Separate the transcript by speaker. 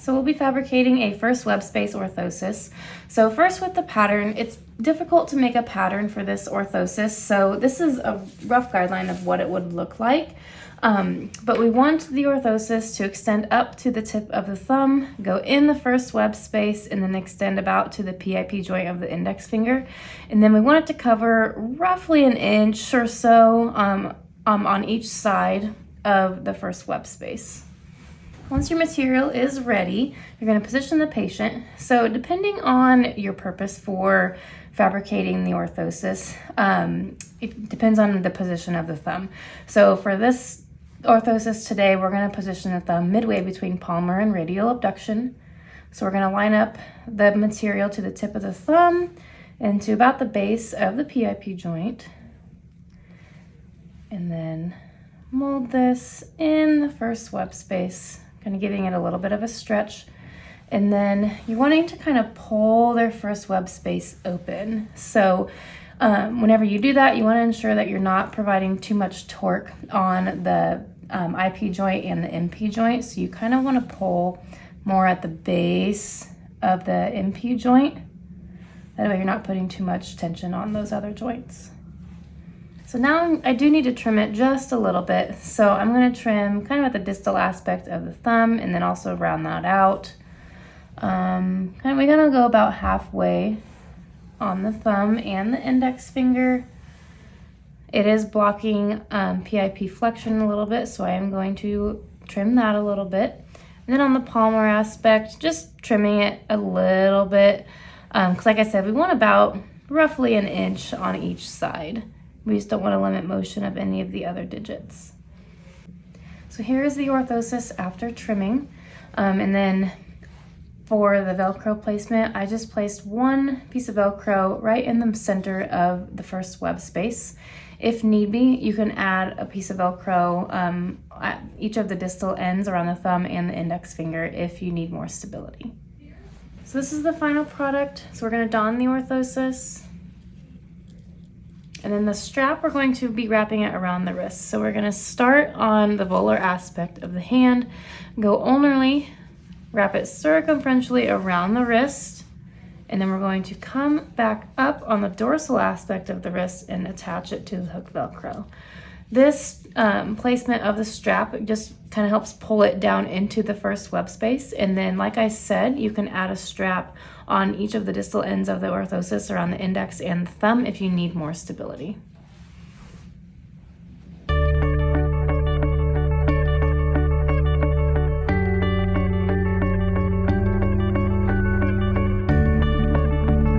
Speaker 1: So we'll be fabricating a first web space orthosis. So first with the pattern, it's difficult to make a pattern for this orthosis. So this is a rough guideline of what it would look like. But we want the orthosis to extend up to the tip of the thumb, go in the first web space, and then extend about to the PIP joint of the index finger. And then we want it to cover roughly an inch or so on each side of the first web space. Once your material is ready, you're going to position the patient. So depending on your purpose for fabricating the orthosis, it depends on the position of the thumb. So for this orthosis today, we're going to position the thumb midway between palmar and radial abduction. So we're going to line up the material to the tip of the thumb and to about the base of the PIP joint. And then mold this in the first web space, kind of giving it a little bit of a stretch. And then you're wanting to kind of pull their first web space open. So whenever you do that, you want to ensure that you're not providing too much torque on the IP joint and the MP joint. So you kind of want to pull more at the base of the MP joint. That way you're not putting too much tension on those other joints. So now I do need to trim it just a little bit. So I'm going to trim kind of at the distal aspect of the thumb and then also round that out. We're going to go about halfway on the thumb and the index finger. It is blocking PIP flexion a little bit, so I am going to trim that a little bit. And then on the palmar aspect, just trimming it a little bit. Because like I said, we want about roughly an inch on each side. We just don't want to limit motion of any of the other digits. So here is the orthosis after trimming. And then for the Velcro placement, I just placed one piece of Velcro right in the center of the first web space. If need be, you can add a piece of Velcro at each of the distal ends around the thumb and the index finger if you need more stability. So this is the final product. So we're going to don the orthosis. And then the strap, we're going to be wrapping it around the wrist. So we're going to start on the volar aspect of the hand, go ulnarly, wrap it circumferentially around the wrist, and then we're going to come back up on the dorsal aspect of the wrist and attach it to the hook Velcro. This placement of the strap just kind of helps pull it down into the first web space. And then, like I said, you can add a strap on each of the distal ends of the orthosis around the index and the thumb if you need more stability.